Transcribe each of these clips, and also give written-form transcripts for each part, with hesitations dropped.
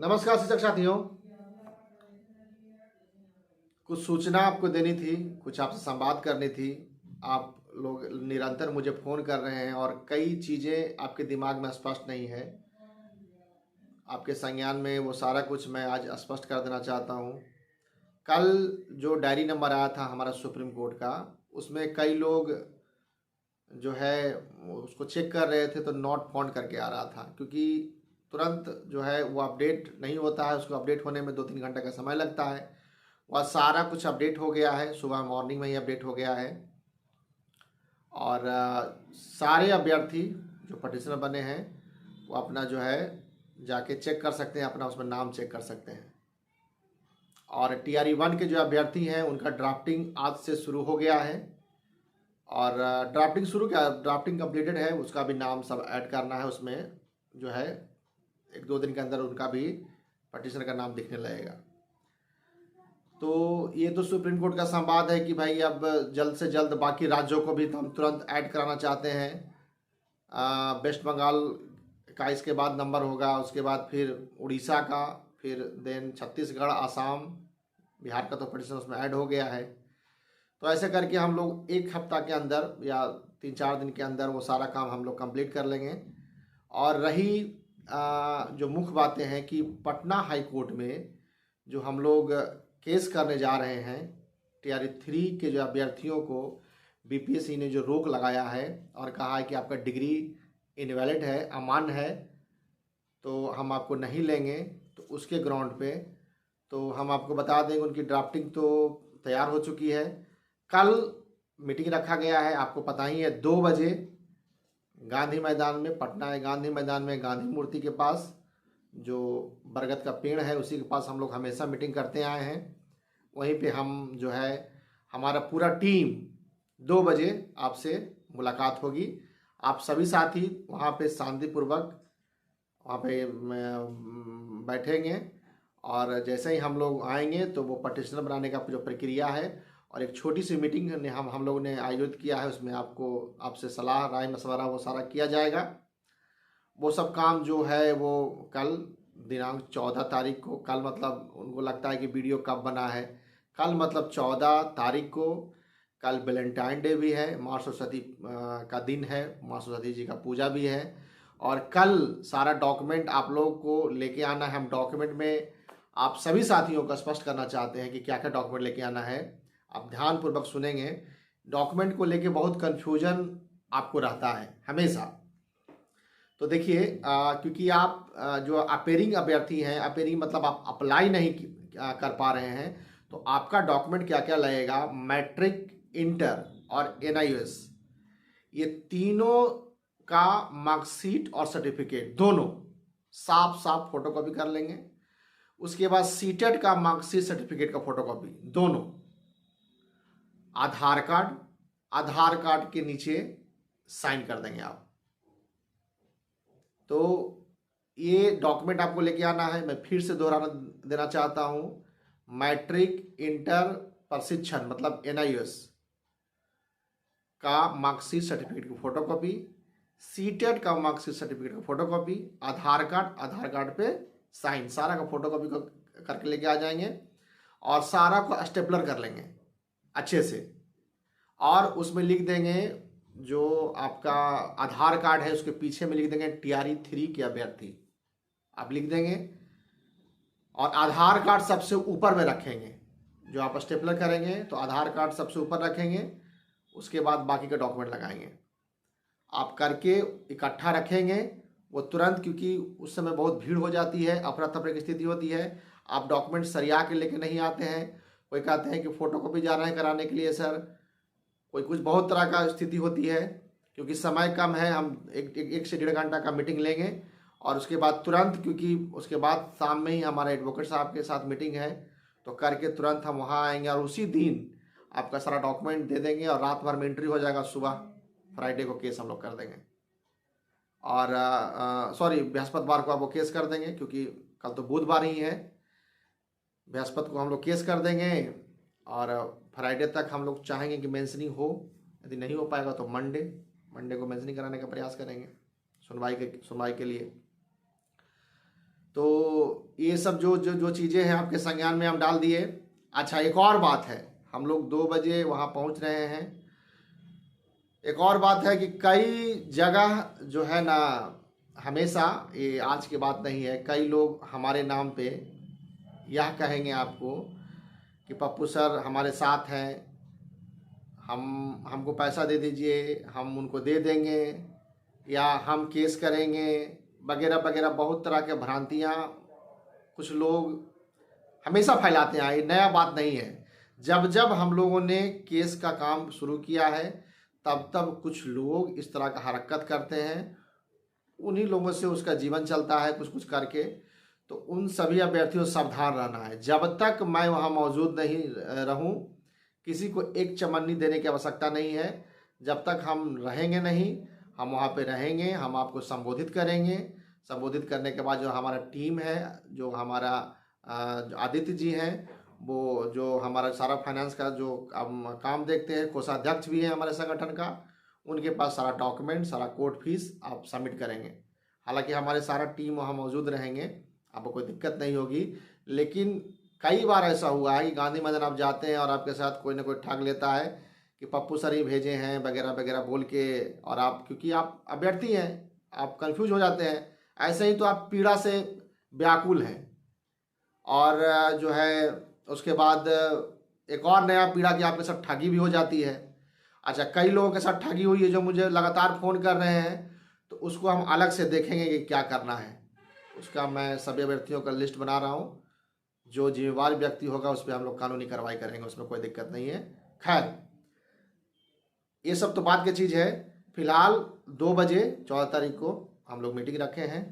नमस्कार शिक्षक साथियों। कुछ सूचना आपको देनी थी, कुछ आपसे संवाद करनी थी। आप लोग निरंतर मुझे फ़ोन कर रहे हैं और कई चीज़ें आपके दिमाग में स्पष्ट नहीं है। आपके संज्ञान में वो सारा कुछ मैं आज स्पष्ट कर देना चाहता हूँ। कल जो डायरी नंबर आया था हमारा सुप्रीम कोर्ट का, उसमें कई लोग जो है उसको चेक कर रहे थे तो नॉट फाउंड करके आ रहा था, क्योंकि तुरंत जो है वो अपडेट नहीं होता है। उसको अपडेट होने में 2-3 घंटे का समय लगता है। वह सारा कुछ अपडेट हो गया है, सुबह मॉर्निंग में ही अपडेट हो गया है। और सारे अभ्यर्थी जो पटिशनर बने हैं वो अपना जो है जाके चेक कर सकते हैं, अपना उसमें नाम चेक कर सकते हैं। और TRE 1 के जो अभ्यर्थी हैं उनका ड्राफ्टिंग आज से शुरू हो गया है। और ड्राफ्टिंग कंप्लीटेड है, उसका भी नाम सब ऐड करना है। उसमें जो है 1-2 दिन के अंदर उनका भी पटिशनर का नाम दिखने लगेगा। तो ये तो सुप्रीम कोर्ट का संवाद है कि भाई अब जल्द से जल्द बाकी राज्यों को भी हम तुरंत ऐड कराना चाहते हैं। वेस्ट बंगाल का इसके बाद नंबर होगा, उसके बाद फिर उड़ीसा का, फिर देन छत्तीसगढ़, आसाम, बिहार का तो पटिशन उसमें ऐड हो गया है। तो ऐसे करके हम लोग 1 हफ्ता के अंदर या 3-4 दिन के अंदर वो सारा काम हम लोग कंप्लीट कर लेंगे। और रही जो मुख्य बातें हैं कि पटना हाई कोर्ट में जो हम लोग केस करने जा रहे हैं, TRE 3 के जो अभ्यर्थियों को BPSC ने जो रोक लगाया है और कहा है कि आपका डिग्री इनवैलिड है, अमान्य है, तो हम आपको नहीं लेंगे। तो उसके ग्राउंड पे तो हम आपको बता देंगे उनकी ड्राफ्टिंग तो तैयार हो चुकी है। कल मीटिंग रखा गया है, आपको पता ही है, 2 बजे गांधी मैदान में, पटना के गांधी मैदान में गांधी मूर्ति के पास जो बरगद का पेड़ है उसी के पास हम लोग हमेशा मीटिंग करते आए हैं। वहीं पे हम जो है हमारा पूरा टीम 2 बजे आपसे मुलाकात होगी। आप सभी साथी वहाँ पे शांतिपूर्वक वहाँ पे बैठेंगे और जैसे ही हम लोग आएंगे तो वो पटिशनर बनाने का जो प्रक्रिया है और एक छोटी सी मीटिंग ने हम लोगों ने आयोजित किया है, उसमें आपसे सलाह राय मशवरा वो सारा किया जाएगा। वो सब काम जो है वो कल दिनांक 14 तारीख को, कल मतलब उनको लगता है कि वीडियो कब बना है, कल मतलब 14 तारीख को, कल वैलेंटाइन डे भी है, माँ सरस्वती का दिन है, माँ सरस्वती जी का पूजा भी है। और कल सारा डॉक्यूमेंट आप लोगों को लेके आना है। हम डॉक्यूमेंट में आप सभी साथियों को स्पष्ट करना चाहते हैं कि क्या क्या डॉक्यूमेंट लेके आना है। आप ध्यानपूर्वक सुनेंगे। डॉक्यूमेंट को लेके बहुत कन्फ्यूजन आपको रहता है हमेशा। तो देखिए, क्योंकि आप जो अपेयरिंग अभ्यर्थी हैं, अपेयरिंग मतलब आप अप्लाई नहीं कर पा रहे हैं, तो आपका डॉक्यूमेंट क्या क्या लगेगा, मैट्रिक, इंटर और NIOS, ये तीनों का मार्कशीट और सर्टिफिकेट दोनों साफ साफ फोटोकॉपी कर लेंगे। उसके बाद सीटेट का मार्कशीट सर्टिफिकेट का फोटोकॉपी दोनों, आधार कार्ड, आधार कार्ड के नीचे साइन कर देंगे आप। तो ये डॉक्यूमेंट आपको लेके आना है। मैं फिर से दोहराना देना चाहता हूँ, मैट्रिक, इंटर, प्रशिक्षण मतलब NIOS का मार्कशीट सर्टिफिकेट की फोटोकॉपी, सीटेट का मार्कशीट सर्टिफिकेट का फोटोकॉपी, आधार कार्ड, आधार कार्ड पे साइन, सारा का फोटोकॉपी करके लेके आ जाएंगे और सारा को स्टेपलर कर लेंगे अच्छे से। और उसमें लिख देंगे जो आपका आधार कार्ड है उसके पीछे में लिख देंगे TRE 3 के अभ्यर्थी, आप लिख देंगे। और आधार कार्ड सबसे ऊपर में रखेंगे, जो आप स्टेपलर करेंगे तो आधार कार्ड सबसे ऊपर रखेंगे, उसके बाद बाकी का डॉक्यूमेंट लगाएंगे। आप करके इकट्ठा रखेंगे वो तुरंत, क्योंकि उस समय बहुत भीड़ हो जाती है, अफरा तफरी की स्थिति होती है। आप डॉक्यूमेंट सरिया के लेके नहीं आते हैं, कोई कहते हैं कि फ़ोटोकॉपी जा रहे हैं कराने के लिए सर, कोई कुछ बहुत तरह का स्थिति होती है। क्योंकि समय कम है, हम एक से 1.5 घंटा का मीटिंग लेंगे और उसके बाद तुरंत, क्योंकि उसके बाद शाम में ही हमारे एडवोकेट साहब के साथ मीटिंग है, तो करके तुरंत हम वहाँ आएंगे और उसी दिन आपका सारा डॉक्यूमेंट दे देंगे और रात भर में एंट्री हो जाएगा। सुबह फ्राइडे को केस हम लोग कर देंगे और सॉरी बृहस्पतिवार को आप वो केस कर देंगे, क्योंकि कल तो बुधवार ही है। बृहस्पति को हम लोग केस कर देंगे और फ्राइडे तक हम लोग चाहेंगे कि मेंशनिंग हो। यदि नहीं हो पाएगा तो मंडे को मेंशनिंग कराने का प्रयास करेंगे सुनवाई के लिए। तो ये सब जो जो जो चीज़ें हैं आपके संज्ञान में हम डाल दिए। अच्छा, एक और बात है, हम लोग 2 बजे वहाँ पहुँच रहे हैं। एक और बात है कि कई जगह जो है ना, हमेशा, ये आज की बात नहीं है, कई लोग हमारे नाम पे यह कहेंगे आपको कि पप्पू सर हमारे साथ हैं, हमको पैसा दे दीजिए, हम उनको दे देंगे, या हम केस करेंगे, वगैरह वगैरह। बहुत तरह के भ्रांतियाँ कुछ लोग हमेशा फैलाते हैं। ये नया बात नहीं है। जब जब हम लोगों ने केस का काम शुरू किया है, तब तब कुछ लोग इस तरह का हरकत करते हैं। उन्हीं लोगों से उसका जीवन चलता है, कुछ कुछ करके। तो उन सभी अभ्यर्थियों से सावधान रहना है। जब तक मैं वहाँ मौजूद नहीं रहूँ, किसी को एक चमन्नी देने की आवश्यकता नहीं है। जब तक हम रहेंगे नहीं, हम वहाँ पे रहेंगे, हम आपको संबोधित करेंगे। संबोधित करने के बाद जो हमारा टीम है, जो हमारा आदित्य जी हैं, वो जो हमारा सारा फाइनेंस का जो काम देखते हैं, कोषाध्यक्ष भी हैं हमारे संगठन का, उनके पास सारा डॉक्यूमेंट, सारा कोर्ट फीस आप सबमिट करेंगे। हालांकि हमारे सारा टीम वहाँ मौजूद रहेंगे, आपको कोई दिक्कत नहीं होगी। लेकिन कई बार ऐसा हुआ है कि गांधी मैदान आप जाते हैं और आपके साथ कोई ना कोई ठग लेता है कि पप्पू सर ही भेजे हैं वगैरह वगैरह बोल के, और आप, क्योंकि आप अभ्यर्थी हैं, आप कंफ्यूज हो जाते हैं। ऐसे ही तो आप पीड़ा से व्याकुल हैं। और जो है उसके बाद एक और नया पीड़ा कि आपके साथ ठगी भी हो जाती है। अच्छा, कई लोगों के साथ ठगी हुई है जो मुझे लगातार फ़ोन कर रहे हैं, तो उसको हम अलग से देखेंगे कि क्या करना है। उसका मैं सभी अभ्यर्थियों का लिस्ट बना रहा हूँ। जो जिम्मेवार व्यक्ति होगा उस पर हम लोग कानूनी कार्रवाई करेंगे, उसमें कोई दिक्कत नहीं है। खैर, ये सब तो बात की चीज़ है। फिलहाल 2 बजे 14 तारीख को हम लोग मीटिंग रखे हैं।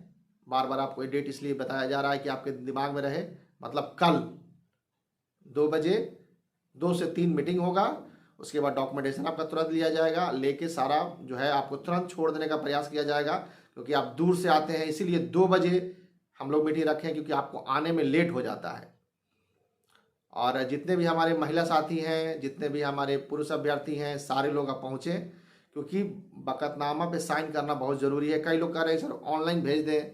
बार बार आपको ये डेट इसलिए बताया जा रहा है कि आपके दिमाग में रहे, मतलब कल 2 बजे 2 से 3 मीटिंग होगा। उसके बाद डॉक्यूमेंटेशन आपका तुरंत लिया जाएगा, लेके सारा जो है आपको तुरंत छोड़ देने का प्रयास किया जाएगा, क्योंकि आप दूर से आते हैं। इसीलिए 2 बजे हम लोग मीटिंग रखें, क्योंकि आपको आने में लेट हो जाता है। और जितने भी हमारे महिला साथी हैं, जितने भी हमारे पुरुष अभ्यर्थी हैं, सारे लोग आप पहुँचें, क्योंकि बकतनामा पे साइन करना बहुत ज़रूरी है। कई लोग कह रहे हैं सर ऑनलाइन भेज दें,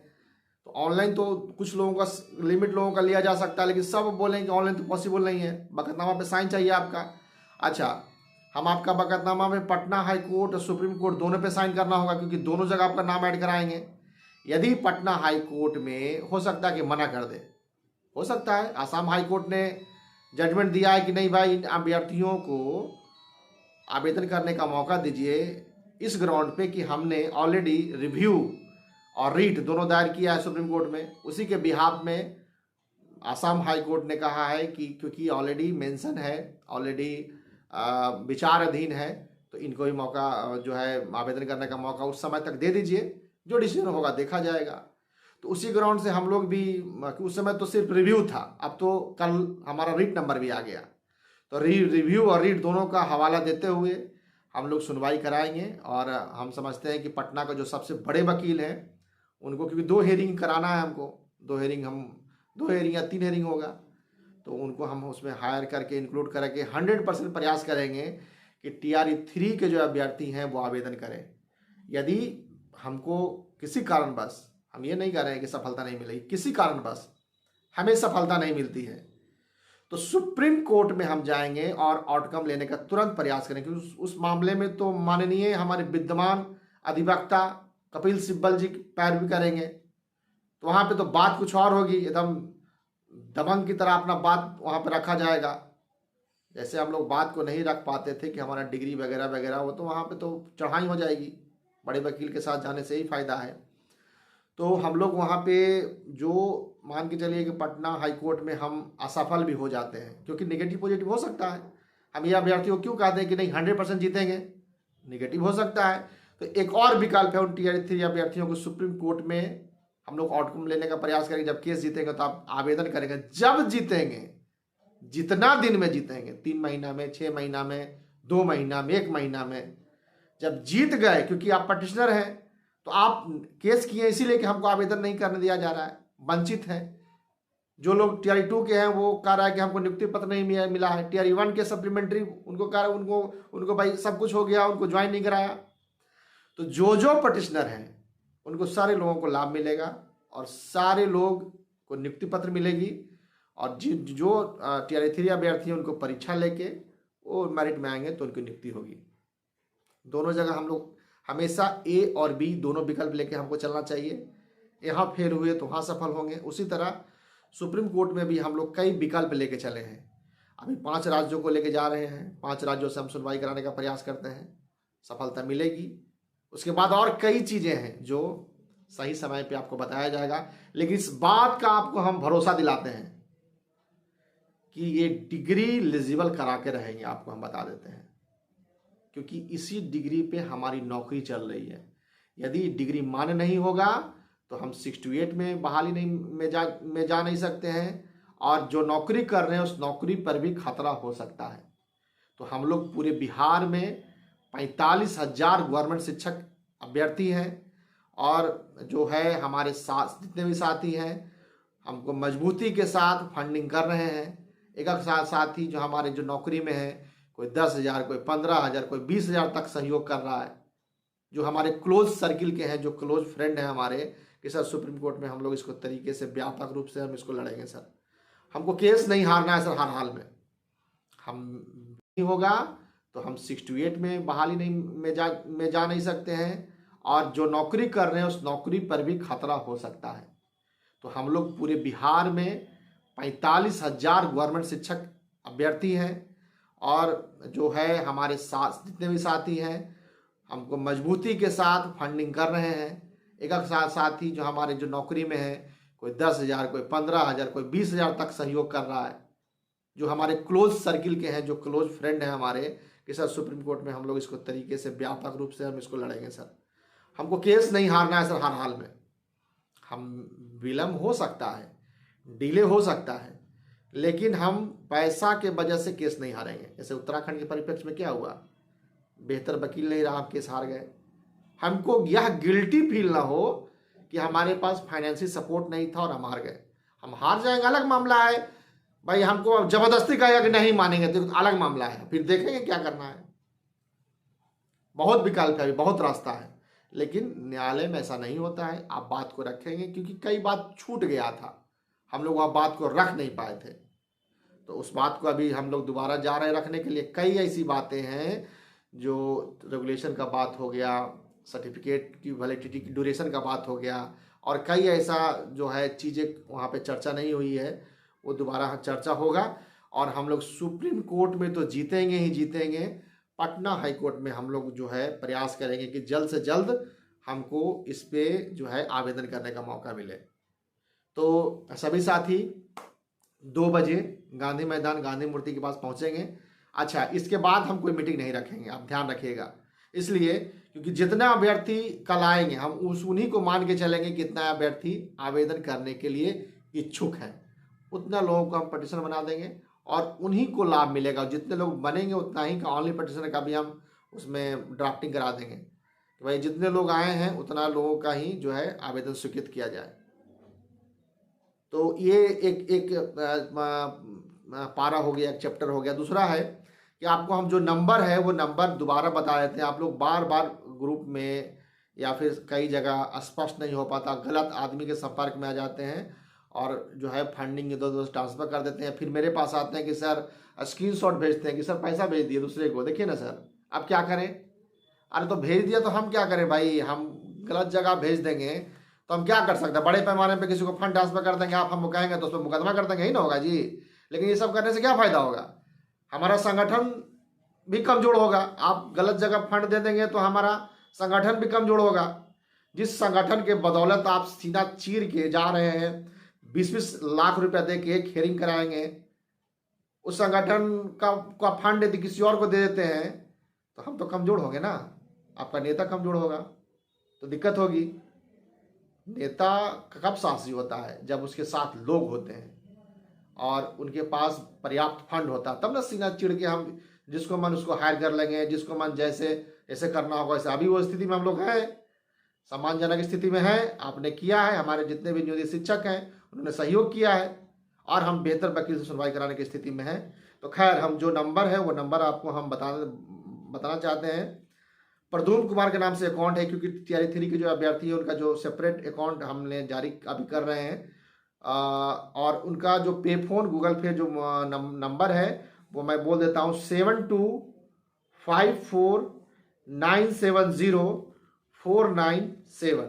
तो ऑनलाइन तो कुछ लोगों का, लिमिट लोगों का लिया जा सकता है, लेकिन सब बोलेंगे कि ऑनलाइन तो पॉसिबल नहीं है। बकतनामा पे साइन चाहिए आपका। अच्छा, हम आपका बकतनामा में पटना हाई कोर्ट और सुप्रीम कोर्ट दोनों पे साइन करना होगा, क्योंकि दोनों जगह आपका नाम ऐड कराएंगे। यदि पटना हाई कोर्ट में हो सकता है कि मना कर दे, हो सकता है आसाम हाई कोर्ट ने जजमेंट दिया है कि नहीं भाई, इन अभ्यर्थियों को आवेदन करने का मौका दीजिए, इस ग्राउंड पे कि हमने ऑलरेडी रिव्यू और रीट दोनों दायर किया है सुप्रीम कोर्ट में। उसी के बिहाफ में आसाम हाई कोर्ट ने कहा है कि क्योंकि ऑलरेडी मेंशन है, ऑलरेडी विचाराधीन है, तो इनको भी मौका जो है आवेदन करने का मौका उस समय तक दे दीजिए। जो डिसीजन होगा देखा जाएगा। तो उसी ग्राउंड से हम लोग भी, उस समय तो सिर्फ रिव्यू था, अब तो कल हमारा रीट नंबर भी आ गया, तो रिव्यू और रीट दोनों का हवाला देते हुए हम लोग सुनवाई कराएंगे। और हम समझते हैं कि पटना का जो सबसे बड़े वकील हैं उनको, क्योंकि 2 हेयरिंग कराना है हमको, 2 हेयरिंग या 3 हेयरिंग होगा, तो उनको हम उसमें हायर करके इंक्लूड करके 100% प्रयास करेंगे कि TRE 3 के जो अभ्यर्थी हैं वो आवेदन करें। यदि हमको किसी कारणवश, हम ये नहीं कह रहे हैं कि सफलता नहीं मिलेगी, किसी कारणवश हमें सफलता नहीं मिलती है, तो सुप्रीम कोर्ट में हम जाएंगे और आउटकम लेने का तुरंत प्रयास करेंगे। उस मामले में तो माननीय हमारे विद्यमान अधिवक्ता कपिल सिब्बल जी पैरवी करेंगे। तो वहाँ पे तो बात कुछ और होगी, एकदम दबंग की तरह अपना बात वहाँ पे रखा जाएगा। जैसे हम लोग बात को नहीं रख पाते थे कि हमारा डिग्री वगैरह वगैरह, वो तो वहाँ पे तो चढ़ाई हो जाएगी। बड़े वकील के साथ जाने से ही फायदा है। तो हम लोग वहाँ पे जो मान के चलिए कि पटना हाई कोर्ट में हम असफल भी हो जाते हैं, क्योंकि नेगेटिव पॉजिटिव हो सकता है। हम ये अभ्यर्थियों को क्यों कहते हैं कि नहीं 100% जीतेंगे, नेगेटिव हो सकता है। तो एक और विकल्प है उन TRE 3 अभ्यर्थियों को सुप्रीम कोर्ट में हम लोग आउटकम लेने का प्रयास करेंगे। जब केस जीतेंगे तो आप आवेदन करेंगे, जब जीतेंगे, जितना दिन में जीतेंगे, 3 महीना में, 6 महीना में, 2 महीना में, 1 महीना में, जब जीत गए, क्योंकि आप पटिशनर हैं, तो आप केस किए इसीलिए कि हमको आवेदन नहीं करने दिया जा रहा है, वंचित है। जो लोग TRE 2 के हैं वो कह रहा है कि हमको नियुक्ति पत्र नहीं मिला है। TRE 1 के सप्लीमेंट्री उनको कह रहा है, उनको भाई सब कुछ हो गया, उनको ज्वाइन नहीं कराया। तो जो पटिशनर हैं उनको सारे लोगों को लाभ मिलेगा। और सारे लोग को नियुक्ति पत्र मिलेगी और जो टीआरई 3 अभ्यर्थी हैं उनको परीक्षा लेके वो मेरिट में आएंगे तो उनकी नियुक्ति होगी। दोनों जगह हम लोग हमेशा ए और बी दोनों विकल्प लेके हमको चलना चाहिए। यहाँ फेल हुए तो वहाँ सफल होंगे। उसी तरह सुप्रीम कोर्ट में भी हम लोग कई विकल्प लेके चले हैं। अभी 5 राज्यों को लेके जा रहे हैं, 5 राज्यों से हम सुनवाई कराने का प्रयास करते हैं, सफलता मिलेगी। उसके बाद और कई चीज़ें हैं जो सही समय पे आपको बताया जाएगा। लेकिन इस बात का आपको हम भरोसा दिलाते हैं कि ये डिग्री एलिजिबल करा के रहेंगे, आपको हम बता देते हैं, क्योंकि इसी डिग्री पे हमारी नौकरी चल रही है। यदि डिग्री मान्य नहीं होगा तो हम 6 to 8 में बहाली नहीं में जा नहीं सकते हैं और जो नौकरी कर रहे हैं उस नौकरी पर भी खतरा हो सकता है। तो हम लोग पूरे बिहार में 45,000 गवर्नमेंट शिक्षक अभ्यर्थी हैं और जो है हमारे साथ जितने भी साथी हैं हमको मजबूती के साथ फंडिंग कर रहे हैं। एक साथी जो हमारे जो नौकरी में है, कोई 10,000, कोई 15,000, कोई 20,000 तक सहयोग कर रहा है। जो हमारे क्लोज सर्किल के हैं, जो क्लोज फ्रेंड हैं हमारे, कि सर सुप्रीम कोर्ट में हम लोग इसको तरीके से व्यापक रूप से हम इसको लड़ेंगे सर, हमको केस नहीं हारना है सर हर हाल में। हम नहीं होगा तो हम 6 to 8 में बहाली नहीं में जा नहीं सकते हैं और जो नौकरी कर रहे हैं उस नौकरी पर भी खतरा हो सकता है। तो हम लोग पूरे बिहार में 45,000 गवर्नमेंट शिक्षक अभ्यर्थी हैं और जो है हमारे साथ जितने भी साथी हैं हमको मजबूती के साथ फंडिंग कर रहे हैं। एक साथी जो हमारे जो नौकरी में है, कोई 10,000, कोई 15,000, कोई 20,000 तक सहयोग कर रहा है। जो हमारे क्लोज सर्किल के हैं, जो क्लोज फ्रेंड हैं हमारे, कि सर सुप्रीम कोर्ट में हम लोग इसको तरीके से व्यापक रूप से हम इसको लड़ेंगे सर, हमको केस नहीं हारना है सर हर हाल में। हम विलम्ब हो सकता है, डिले हो सकता है, लेकिन हम पैसा के वजह से केस नहीं हारेंगे। जैसे उत्तराखंड के परिप्रेक्ष्य में क्या हुआ, बेहतर वकील नहीं रहा, आप केस हार गए। हमको यह गिल्टी फील ना हो कि हमारे पास फाइनेंशियल सपोर्ट नहीं था और हम हार गए। हम हार जाएंगे अलग मामला है भाई, हमको जबरदस्ती कहेगा कि नहीं मानेंगे तो अलग मामला है, फिर देखेंगे क्या करना है। बहुत विकल्प है, बहुत रास्ता है, लेकिन न्यायालय में ऐसा नहीं होता है। आप बात को रखेंगे, क्योंकि कई बात छूट गया था, हम लोग वह बात को रख नहीं पाए थे, तो उस बात को अभी हम लोग दोबारा जा रहे हैं रखने के लिए। कई ऐसी बातें हैं जो रेगुलेशन का बात हो गया, सर्टिफिकेट की वैलिडिटी की ड्यूरेशन का बात हो गया, और कई ऐसा जो है चीज़ें वहाँ पे चर्चा नहीं हुई है, वो दोबारा चर्चा होगा। और हम लोग सुप्रीम कोर्ट में तो जीतेंगे ही जीतेंगे, पटना हाई कोर्ट में हम लोग जो है प्रयास करेंगे कि जल्द से जल्द हमको इस पे जो है आवेदन करने का मौका मिले। तो सभी साथी 2 बजे गांधी मैदान गांधी मूर्ति के पास पहुंचेंगे। अच्छा, इसके बाद हम कोई मीटिंग नहीं रखेंगे, आप ध्यान रखिएगा, इसलिए क्योंकि जितना अभ्यर्थी कल आएंगे हम उन्हीं को मान के चलेंगे कि कितना अभ्यर्थी आवेदन करने के लिए इच्छुक हैं, उतना लोगों को हम पटिशन बना देंगे और उन्हीं को लाभ मिलेगा। जितने लोग बनेंगे उतना ही का ऑनलाइन पटिशन का भी हम उसमें ड्राफ्टिंग करा देंगे कि भाई जितने लोग आए हैं उतना लोगों का ही जो है आवेदन स्वीकृत किया जाए। तो ये एक पारा हो गया, एक चैप्टर हो गया। दूसरा है कि आपको हम जो नंबर है वो नंबर दोबारा बता देते हैं। आप लोग बार बार ग्रुप में या फिर कई जगह स्पष्ट नहीं हो पाता, गलत आदमी के संपर्क में आ जाते हैं और जो है फंडिंग इधर उधर ट्रांसफ़र कर देते हैं। फिर मेरे पास आते हैं कि सर स्क्रीनशॉट भेजते हैं कि सर पैसा भेज दिए दूसरे को, देखिए ना सर अब क्या करें। अरे तो भेज दिया तो हम क्या करें भाई, हम गलत जगह भेज देंगे तो हम क्या कर सकते हैं। बड़े पैमाने पे किसी को फंड ट्रांसफर कर देंगे, आप हम कहेंगे तो उस पर मुकदमा कर देंगे, ही ना होगा जी। लेकिन ये सब करने से क्या फ़ायदा होगा, हमारा संगठन भी कमज़ोर होगा। आप गलत जगह फंड दे देंगे तो हमारा संगठन भी कमज़ोर होगा। जिस संगठन के बदौलत आप सीधा चीर के जा रहे हैं, 20-20 लाख रुपया दे के एक हेयरिंग कराएंगे, उस संगठन का फंड यदि किसी और को दे देते हैं तो हम तो कमज़ोर होंगे ना, आपका नेता कमज़ोर होगा तो दिक्कत होगी। नेता कब साहसी होता है, जब उसके साथ लोग होते हैं और उनके पास पर्याप्त फंड होता है, तब ना सीना चिड़ के हम जिसको मन उसको हायर कर लेंगे, जिसको मन जैसे जैसे करना होगा वैसे। अभी वो स्थिति में हम लोग हैं, सम्मानजनक स्थिति में हैं। आपने किया है, हमारे जितने भी नियोजित शिक्षक हैं उन्होंने सहयोग किया है और हम बेहतर वकील से सुनवाई कराने की स्थिति में हैं। तो खैर, हम जो नंबर है वो नंबर आपको हम बताना चाहते हैं। प्रद्युम्न कुमार के नाम से अकाउंट है, क्योंकि टीआरई 3 के जो अभ्यर्थी है उनका जो सेपरेट अकाउंट हमने जारी अभी कर रहे हैं। और उनका जो पे फोन गूगल पे जो नंबर है वो मैं बोल देता हूँ 7254970497।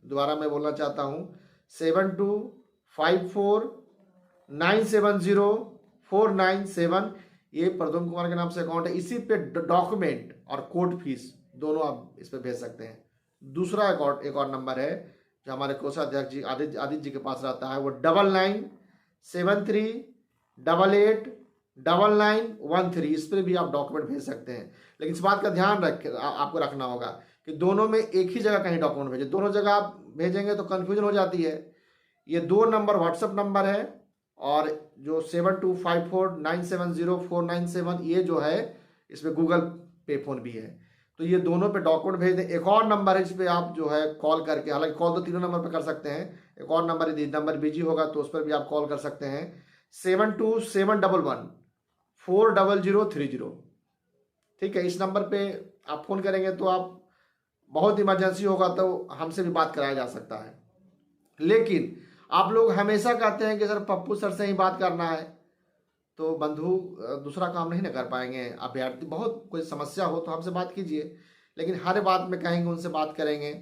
दोबारा मैं बोलना चाहता हूँ 7254970497। ये प्रद्युम्न कुमार के नाम से अकाउंट है। इसी पे डॉक्यूमेंट और कोर्ट फीस दोनों आप इस पे भेज सकते हैं। दूसरा अकाउंट एक और नंबर है जो हमारे कोषाध्यक्ष जी आदित्य जी के पास रहता है, वो 9973889913। इस पर भी आप डॉक्यूमेंट भेज सकते हैं। लेकिन इस बात का ध्यान आपको रखना होगा कि दोनों में एक ही जगह कहीं डॉक्यूमेंट भेजें। दोनों जगह आप भेजेंगे तो कन्फ्यूजन हो जाती है। ये 2 नंबर व्हाट्सएप नंबर है, और जो 7254970497 ये जो है इसमें गूगल पे फोन भी है। तो ये दोनों पे डॉक्यूमेंट भेज दें। एक और नंबर है जिस पे आप जो है कॉल करके, हालांकि कॉल तो तीनों नंबर पे कर सकते हैं, एक और नंबर यदि नंबर बिजी होगा तो उस पर भी आप कॉल कर सकते हैं 7271140030। ठीक है, इस नंबर पे आप फोन करेंगे तो आप बहुत इमरजेंसी होगा तो हमसे भी बात कराया जा सकता है। लेकिन आप लोग हमेशा कहते हैं कि सर पप्पू सर से ही बात करना है, तो बंधु दूसरा काम नहीं ना कर पाएंगे। अभ्यर्थी बहुत कोई समस्या हो तो हमसे बात कीजिए, लेकिन हर बात में कहेंगे उनसे बात करेंगे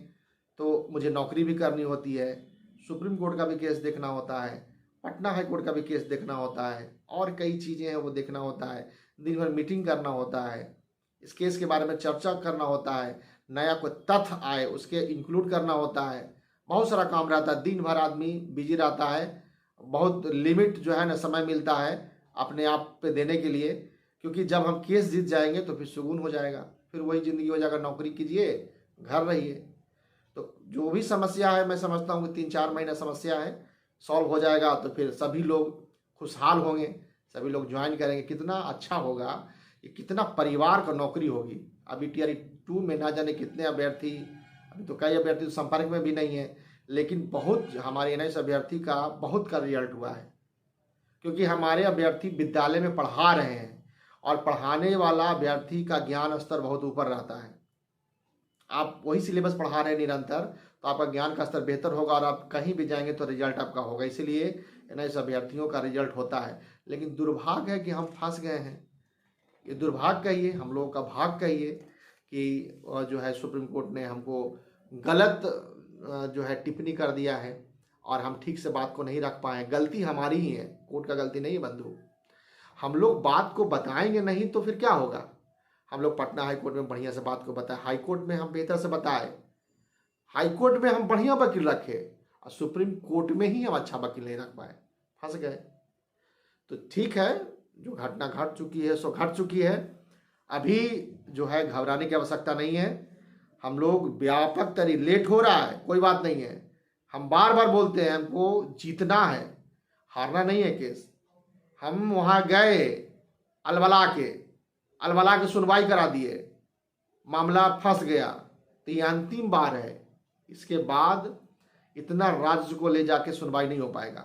तो मुझे नौकरी भी करनी होती है, सुप्रीम कोर्ट का भी केस देखना होता है, पटना हाई कोर्ट का भी केस देखना होता है, और कई चीज़ें हैं वो देखना होता है, दिन भर मीटिंग करना होता है, इस केस के बारे में चर्चा करना होता है, नया कोई तथ्य आए उसके इंक्लूड करना होता है, बहुत सारा काम रहता है। दिन भर आदमी बिजी रहता है, बहुत लिमिट जो है ना समय मिलता है अपने आप पे देने के लिए, क्योंकि जब हम केस जीत जाएंगे तो फिर सुकून हो जाएगा, फिर वही ज़िंदगी हो जाएगा, नौकरी कीजिए घर रहिए। तो जो भी समस्या है मैं समझता हूँ कि 3-4 महीना समस्या है, सॉल्व हो जाएगा तो फिर सभी लोग खुशहाल होंगे, सभी लोग ज्वाइन करेंगे। कितना अच्छा होगा, ये कितना परिवार का नौकरी होगी। अभी टीआरई 2 में ना जाने कितने अभ्यर्थी, अभी तो कई अभ्यर्थी तो संपर्क में भी नहीं है, लेकिन बहुत हमारे एनआईएस अभ्यर्थी का बहुत का रिजल्ट हुआ है, क्योंकि हमारे अभ्यर्थी विद्यालय में पढ़ा रहे हैं, और पढ़ाने वाला अभ्यर्थी का ज्ञान स्तर बहुत ऊपर रहता है। आप वही सिलेबस पढ़ा रहे हैं निरंतर, तो आपका ज्ञान का स्तर बेहतर होगा, और आप कहीं भी जाएंगे तो रिजल्ट आपका होगा। इसीलिए एनआईएस अभ्यर्थियों का रिजल्ट होता है। लेकिन दुर्भाग्य है कि हम फंस गए हैं। ये दुर्भाग्य कहिए, हम लोगों का भाग कहिए कि जो है सुप्रीम कोर्ट ने हमको गलत जो है टिप्पणी कर दिया है, और हम ठीक से बात को नहीं रख पाए। गलती हमारी ही है, कोर्ट का गलती नहीं है बंधु। हम लोग बात को बताएंगे नहीं तो फिर क्या होगा। हम लोग पटना हाई कोर्ट में बढ़िया से बात को बताए, हाई कोर्ट में हम बेहतर से बताए, हाई कोर्ट में हम बढ़िया वकील रखे, और सुप्रीम कोर्ट में ही हम अच्छा वकील नहीं रख पाए, फंस गए। तो ठीक है, जो घटना घट चुकी है सो घट चुकी है। अभी जो है घबराने की आवश्यकता नहीं है। हम लोग व्यापक लेट हो रहा है, कोई बात नहीं है। हम बार बार बोलते हैं हमको जीतना है, हारना नहीं है केस। हम वहाँ गए, अलबला के सुनवाई करा दिए, मामला फंस गया, तो ये अंतिम बार है। इसके बाद इतना राज्य को ले जाके सुनवाई नहीं हो पाएगा।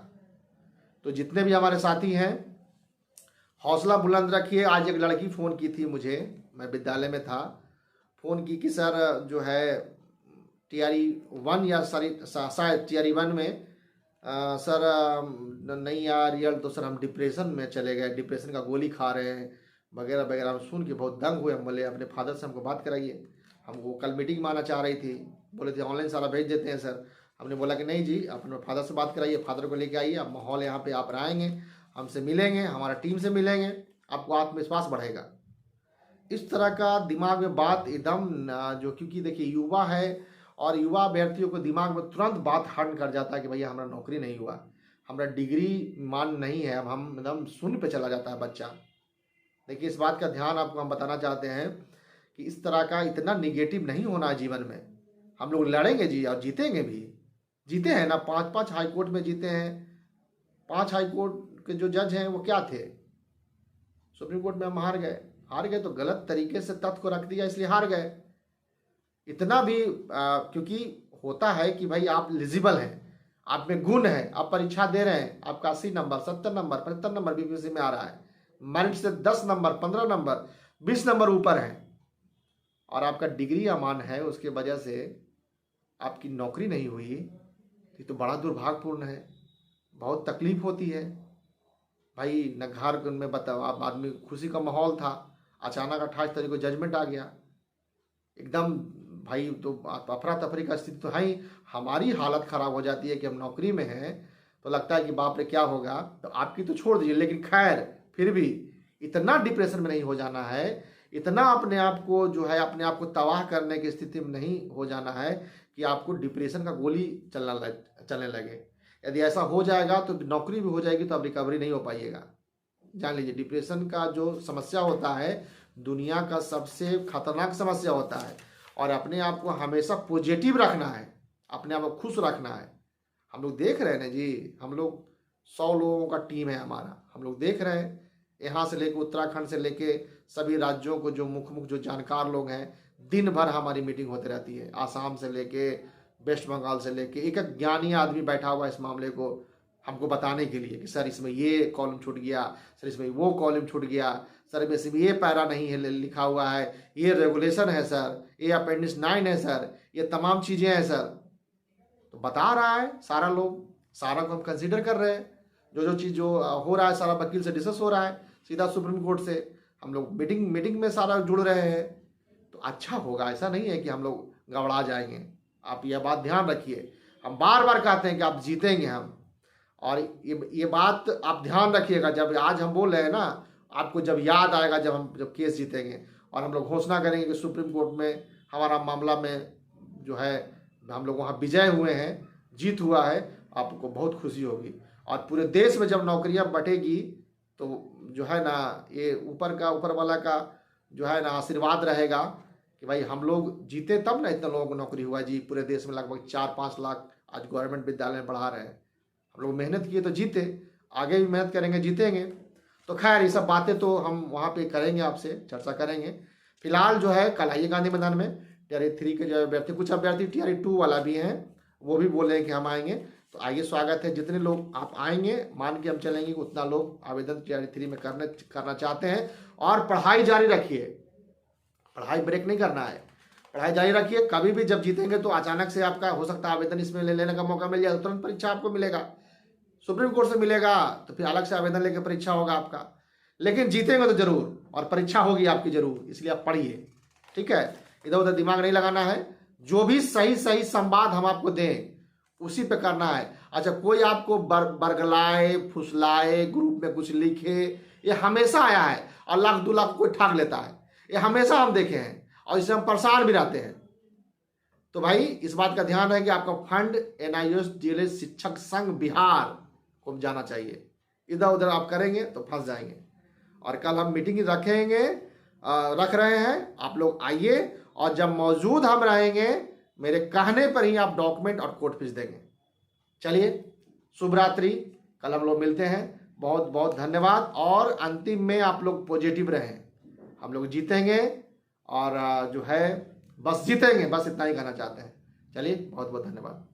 तो जितने भी हमारे साथी हैं, हौसला बुलंद रखिए। आज एक लड़की फ़ोन की थी मुझे, मैं विद्यालय में था, फ़ोन की कि सर जो है टीआरई 1 या शायद टीआरई 1 में सर नहीं आ रिजल्ट, तो सर हम डिप्रेशन में चले गए, डिप्रेशन का गोली खा रहे हैं वगैरह वगैरह। हम सुन के बहुत दंग हुए। हम बोले अपने फादर से हमको बात कराइए। हमको कल मीटिंग में आना चाह रही थी, बोले थे ऑनलाइन सारा भेज देते हैं सर। हमने बोला कि नहीं जी, अपने फादर से बात कराइए, फादर को लेके आइए, आप माहौल यहाँ पे आप आएंगे, हमसे मिलेंगे, हमारा टीम से मिलेंगे, आपको आत्मविश्वास बढ़ेगा। इस तरह का दिमाग में बात एकदम जो, क्योंकि देखिए युवा है, और युवा अभ्यर्थियों को दिमाग में तुरंत बात हर्न कर जाता है कि भैया हमारा नौकरी नहीं हुआ, हमारा डिग्री मान नहीं है, अब हम एकदम शून्य पे चला जाता है बच्चा। देखिए इस बात का ध्यान आपको हम बताना चाहते हैं कि इस तरह का इतना निगेटिव नहीं होना है जीवन में। हम लोग लड़ेंगे जी, और जीतेंगे भी। जीते हैं ना, 5-5 हाई कोर्ट में जीते हैं। 5 हाई कोर्ट के जो जज हैं वो क्या थे, सुप्रीम कोर्ट में हम हार गए तो गलत तरीके से तथ्य को रख दिया, इसलिए हार गए। इतना भी क्योंकि होता है कि भाई आप एलिजिबल हैं, आप में गुण है, आप परीक्षा दे रहे हैं, आपका 80 नंबर 70 नंबर 75 नंबर बीपीएससी में आ रहा है, मेरिट से 10 नंबर 15 नंबर 20 नंबर ऊपर है, और आपका डिग्री अमान है, उसके वजह से आपकी नौकरी नहीं हुई, ये तो बड़ा दुर्भाग्यपूर्ण है, बहुत तकलीफ होती है भाई। न घर में बताओ, आप आदमी खुशी का माहौल था, अचानक 28 तारीख को जजमेंट आ गया एकदम भाई, तो अफरा तफरी का स्थिति तो है ही। हमारी हालत ख़राब हो जाती है कि हम नौकरी में हैं तो लगता है कि बाप रे क्या होगा। तो आपकी तो छोड़ दीजिए, लेकिन खैर फिर भी इतना डिप्रेशन में नहीं हो जाना है, इतना अपने आप को जो है अपने आप को तबाह करने की स्थिति में नहीं हो जाना है कि आपको डिप्रेशन का गोली चलने लगे। यदि ऐसा हो जाएगा तो नौकरी भी हो जाएगी तो आप रिकवरी नहीं हो पाइएगा। जान लीजिए, डिप्रेशन का जो समस्या होता है दुनिया का सबसे खतरनाक समस्या होता है, और अपने आप को हमेशा पॉजिटिव रखना है, अपने आप को खुश रखना है। हम लोग देख रहे हैं ना जी, हम लोग 100 लोगों का टीम है हमारा, हम लोग देख रहे हैं यहाँ से लेके उत्तराखंड से लेके सभी राज्यों को जो मुख्य जो जानकार लोग हैं, दिन भर हमारी मीटिंग होती रहती है। आसाम से लेके वेस्ट बंगाल से लेके एक एक ज्ञानी आदमी बैठा हुआ है इस मामले को हमको बताने के लिए कि सर इसमें ये कॉलम छूट गया, सर इसमें वो कॉलम छूट गया, सर इसमें ये पैरा नहीं है लिखा हुआ है, ये रेगुलेशन है सर, ये अपेंडिक्स 9 है सर, ये तमाम चीज़ें हैं सर। तो बता रहा है सारा लोग, सारा को हम कंसीडर कर रहे हैं। जो चीज़ जो हो रहा है सारा वकील से डिस्कस हो रहा है, सीधा सुप्रीम कोर्ट से हम लोग मीटिंग में सारा जुड़ रहे हैं। तो अच्छा होगा, ऐसा नहीं है कि हम लोग गड़बड़ा जाएंगे। आप यह बात ध्यान रखिए, हम बार बार कहते हैं कि आप जीतेंगे हम, और ये बात आप ध्यान रखिएगा। जब आज हम बोल रहे हैं ना, आपको जब याद आएगा जब केस जीतेंगे और हम लोग घोषणा करेंगे कि सुप्रीम कोर्ट में हमारा मामला में जो है हम लोग वहाँ विजय हुए हैं, जीत हुआ है, आपको बहुत खुशी होगी। और पूरे देश में जब नौकरियाँ बटेगी तो जो है ना, ये ऊपर वाला का जो है ना आशीर्वाद रहेगा कि भाई हम लोग जीते तब ना इतना लोगों को नौकरी हुआ जी। पूरे देश में लगभग 4-5 लाख आज गवर्नमेंट विद्यालय में पढ़ा रहे हैं। हम लोग मेहनत किए तो जीते, आगे भी मेहनत करेंगे जीतेंगे। तो खैर ये सब बातें तो हम वहाँ पे करेंगे, आपसे चर्चा करेंगे। फिलहाल जो है कल आइए गांधी मैदान में, टीआरई 3 के जो अभ्यर्थी, कुछ अभ्यर्थी टीआरई 2 वाला भी हैं, वो भी बोल रहे हैं कि हम आएंगे। तो आइए, स्वागत है। जितने लोग आप आएंगे मान के हम चलेंगे उतना लोग आवेदन टीआरई 3 में करना चाहते हैं। और पढ़ाई जारी रखिए, पढ़ाई ब्रेक नहीं करना है, पढ़ाई जारी रखिए। कभी भी जब जीतेंगे तो अचानक से आपका हो सकता है आवेदन इसमें लेने का मौका मिल जाए, तुरंत परीक्षा आपको मिलेगा, सुप्रीम कोर्ट से मिलेगा, तो फिर अलग से आवेदन लेकर परीक्षा होगा आपका। लेकिन जीतेंगे तो जरूर, और परीक्षा होगी आपकी जरूर, इसलिए आप पढ़िए, ठीक है। इधर उधर दिमाग नहीं लगाना है, जो भी सही संवाद हम आपको दें उसी पे करना है। अच्छा, कोई आपको बरगलाए फुसलाए ग्रुप में कुछ लिखे, ये हमेशा आया है, और 1-2 लाख कोई ठग लेता है, ये हमेशा हम देखे हैं, और इससे हम परेशान भी रहते हैं। तो भाई इस बात का ध्यान है कि आपका फंड एनआईओएस डीएलएड शिक्षक संघ बिहार को जाना चाहिए। इधर उधर आप करेंगे तो फंस जाएंगे। और कल हम मीटिंग रख रहे हैं, आप लोग आइए, और जब मौजूद हम रहेंगे मेरे कहने पर ही आप डॉक्यूमेंट और कोर्ट फीस देंगे। चलिए, शुभ रात्रि, कल हम लोग मिलते हैं। बहुत बहुत धन्यवाद। और अंतिम में आप लोग पॉजिटिव रहें, हम लोग जीतेंगे, और जो है बस जीतेंगे, बस इतना ही कहना चाहते हैं। चलिए, बहुत बहुत धन्यवाद।